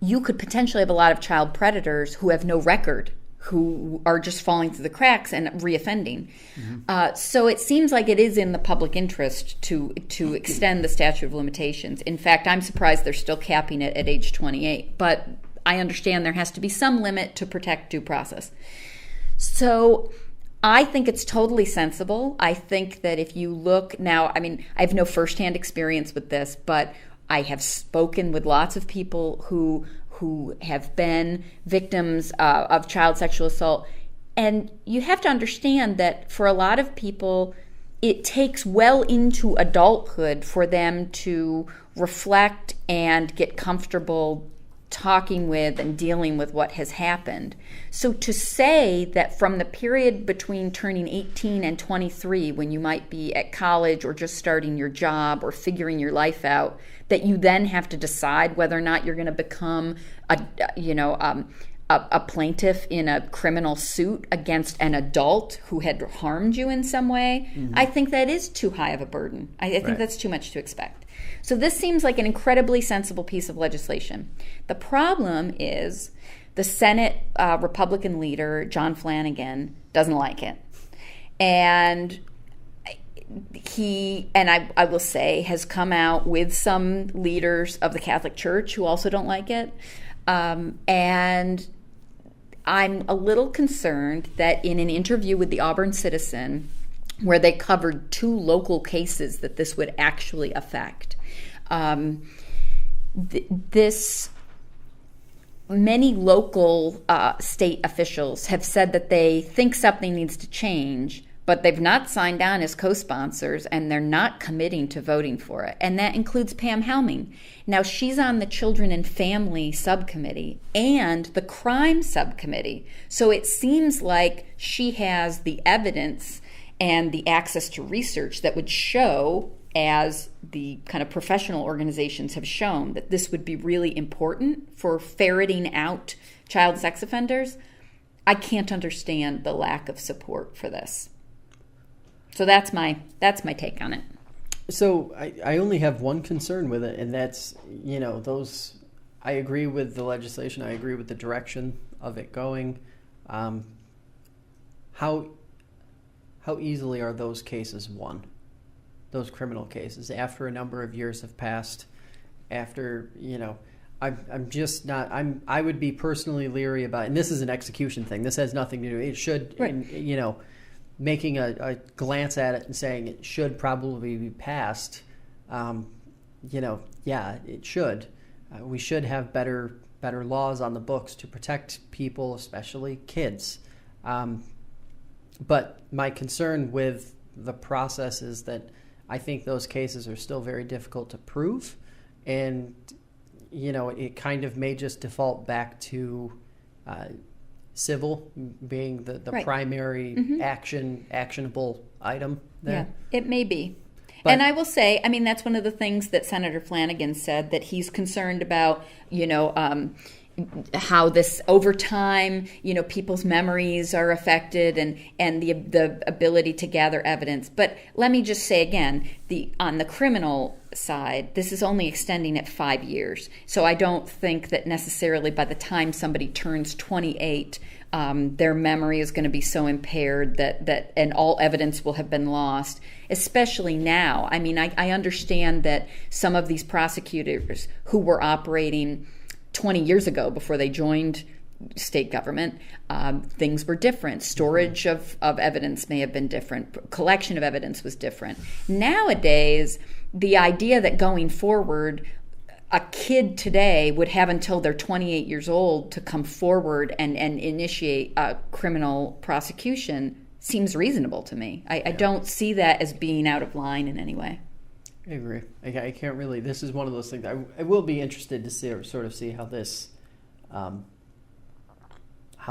you could potentially have a lot of child predators who have no record, who are just falling through the cracks and reoffending. Mm-hmm. So it seems like it is in the public interest to extend the statute of limitations. In fact, I'm surprised they're still capping it at age 28. But I understand there has to be some limit to protect due process. So I think it's totally sensible. I think that if you look now, I have no firsthand experience with this, but I have spoken with lots of people who have been victims of child sexual assault. And you have to understand that for a lot of people, it takes well into adulthood for them to reflect and get comfortable talking with and dealing with what has happened. So to say that from the period between turning 18 and 23, when you might be at college or just starting your job or figuring your life out, that you then have to decide whether or not you're going to become a plaintiff in a criminal suit against an adult who had harmed you in some way, mm-hmm. I think that is too high of a burden. I think Right. That's too much to expect. So this seems like an incredibly sensible piece of legislation. The problem is the Senate Republican leader, John Flanagan, doesn't like it. And I will say, has come out with some leaders of the Catholic Church who also don't like it. And I'm a little concerned that in an interview with the Auburn Citizen, where they covered 2 local cases that this would actually affect, many local state officials have said that they think something needs to change, but they've not signed on as co-sponsors, and they're not committing to voting for it. And that includes Pam Helming. Now, she's on the Children and Family Subcommittee and the Crime Subcommittee. So it seems like she has the evidence and the access to research that would show, as the kind of professional organizations have shown, that this would be really important for ferreting out child sex offenders. I can't understand the lack of support for this. So that's my take on it. So I only have one concern with it, and that's, I agree with the legislation. I agree with the direction of it going. How easily are those cases won? Those criminal cases after a number of years have passed, after, I'm just not, I would be personally leery about, and this is an execution thing. This has nothing to do, it should, right. Making a glance at it and saying it should probably be passed, yeah, it should. We should have better laws on the books to protect people, especially kids. But my concern with the process is that I think those cases are still very difficult to prove, and it kind of may just default back to civil being the right. primary actionable item there. Yeah, it may be. And I will say, that's one of the things that Senator Flanagan said, that he's concerned about, how this over time, people's memories are affected and the ability to gather evidence. But let me just say again, on the criminal side, this is only extending it 5 years. So I don't think that necessarily by the time somebody turns 28, their memory is going to be so impaired that and all evidence will have been lost, especially now. I understand that some of these prosecutors who were operating 20 years ago before they joined state government, things were different. Storage of evidence may have been different. Collection of evidence was different. Nowadays, the idea that going forward, a kid today would have until they're 28 years old to come forward and initiate a criminal prosecution seems reasonable to me. I don't see that as being out of line in any way. I agree. I can't really. This is one of those things. I will be interested to see how this, how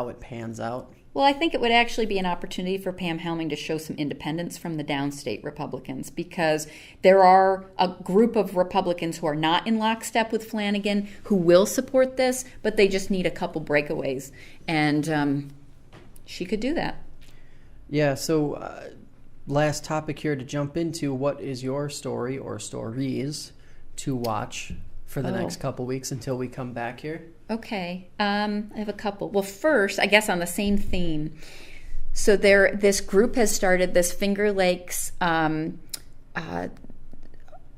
it pans out. Well, I think it would actually be an opportunity for Pam Helming to show some independence from the downstate Republicans, because there are a group of Republicans who are not in lockstep with Flanagan who will support this, but they just need a couple breakaways, and she could do that. Yeah. So. Last topic here to jump into, what is your story or stories to watch for the next couple weeks until we come back here? Okay. I have a couple. Well, first, I guess on the same theme. So this group has started, this Finger Lakes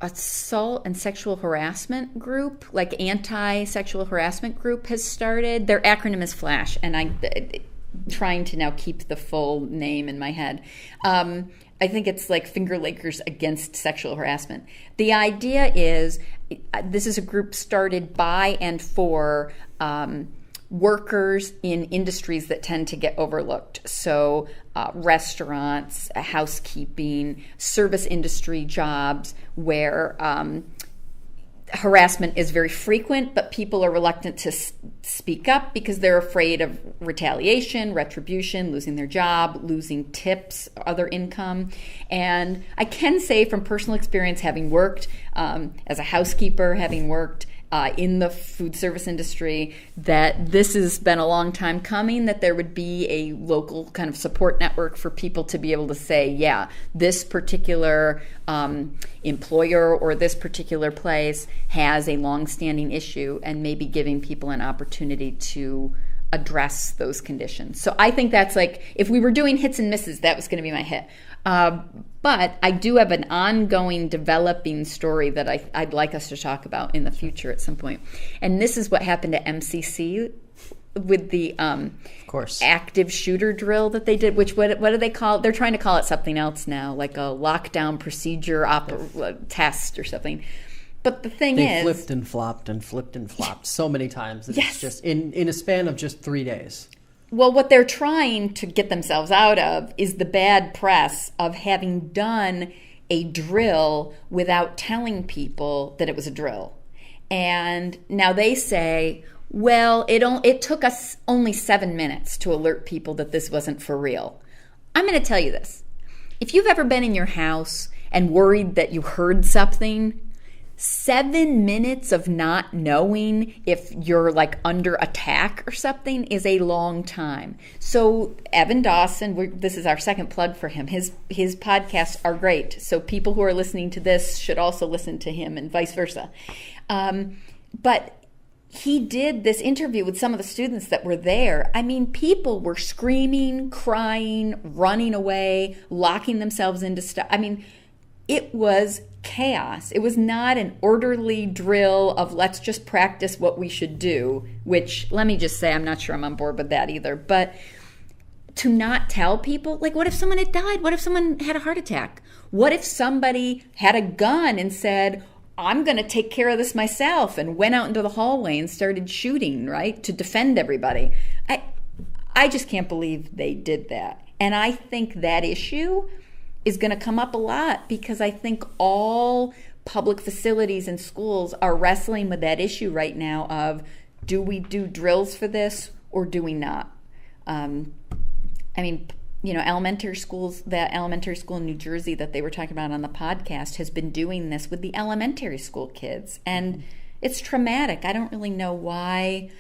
assault and sexual harassment group, like anti-sexual harassment group has started. Their acronym is FLASH, and I'm trying to now keep the full name in my head. I think it's like Finger Lakers Against Sexual Harassment. The idea is, this is a group started by and for workers in industries that tend to get overlooked. So restaurants, housekeeping, service industry jobs where harassment is very frequent, but people are reluctant to speak up because they're afraid of retaliation, retribution, losing their job, losing tips, other income. And I can say from personal experience, having worked as a housekeeper, having worked in the food service industry, that this has been a long time coming, that there would be a local kind of support network for people to be able to say, yeah, this particular employer or this particular place has a long-standing issue, and maybe giving people an opportunity to address those conditions. So I think that's like, if we were doing hits and misses, that was going to be my hit. But I do have an ongoing developing story that I'd like us to talk about in the future at some point. And this is what happened to MCC with the of course, active shooter drill that they did, which what do they call it? They're trying to call it something else now, like a lockdown procedure test or something. But the thing is, they flipped and flopped so many times that it's just in a span of just 3 days. Well, what they're trying to get themselves out of is the bad press of having done a drill without telling people that it was a drill. And now they say, well, it took us only 7 minutes to alert people that this wasn't for real. I'm going to tell you this. If you've ever been in your house and worried that you heard something, 7 minutes of not knowing if you're like under attack or something is a long time. So Evan Dawson, this is our second plug for him. His podcasts are great. So people who are listening to this should also listen to him and vice versa. But he did this interview with some of the students that were there. I mean, people were screaming, crying, running away, locking themselves into stuff. I mean, it was chaos. It was not an orderly drill of let's just practice what we should do, which, let me just say, I'm not sure I'm on board with that either. But to not tell people, like, what if someone had died? What if someone had a heart attack? What if somebody had a gun and said, I'm going to take care of this myself, and went out into the hallway and started shooting, right, to defend everybody? I just can't believe they did that. And I think that issue is going to come up a lot, because I think all public facilities and schools are wrestling with that issue right now of, do we do drills for this or do we not? I mean, elementary schools, that elementary school in New Jersey that they were talking about on the podcast has been doing this with the elementary school kids. And it's traumatic. I don't really know why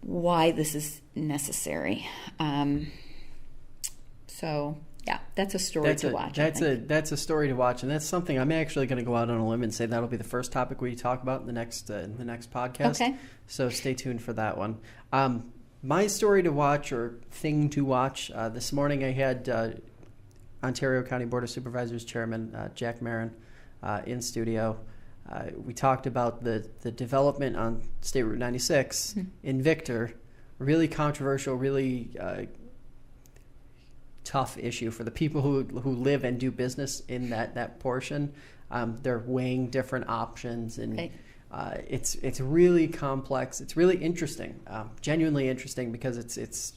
this is necessary. So... yeah, that's a story to watch. That's a story to watch, and that's something I'm actually going to go out on a limb and say that'll be the first topic we talk about in the next podcast. Okay. So stay tuned for that one. My story to watch, or thing to watch, this morning I had Ontario County Board of Supervisors Chairman Jack Marin in studio. We talked about the development on State Route 96 in Victor. Really controversial, really tough issue for the people who live and do business in that portion. They're weighing different options, and right. It's really complex. It's really interesting, genuinely interesting, because it's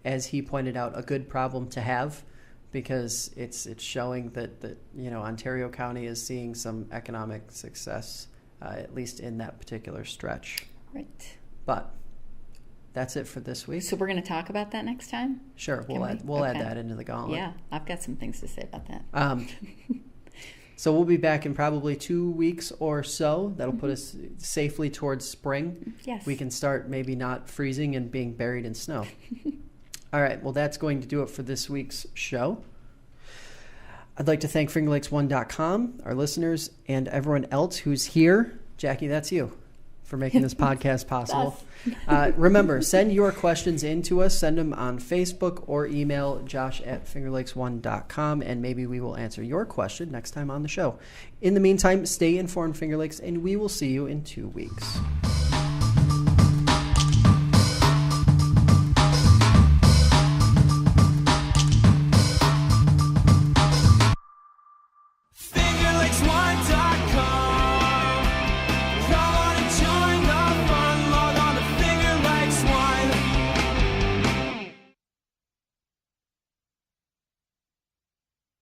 as he pointed out, a good problem to have, because it's showing that Ontario County is seeing some economic success, at least in that particular stretch. Right. But that's it for this week. So we're going to talk about that next time? Sure. We'll add that into the gauntlet. Yeah, I've got some things to say about that. So we'll be back in probably 2 weeks or so. That'll put us safely towards spring. Yes. We can start maybe not freezing and being buried in snow. All right. Well, that's going to do it for this week's show. I'd like to thank FingerLakes1.com, our listeners, and everyone else who's here. Jackie, that's you, for making this podcast possible. Remember, send your questions in to us. Send them on Facebook or email josh@fingerlakes1.com, and maybe we will answer your question next time on the show. In the meantime, stay informed, Finger Lakes, and we will see you in 2 weeks.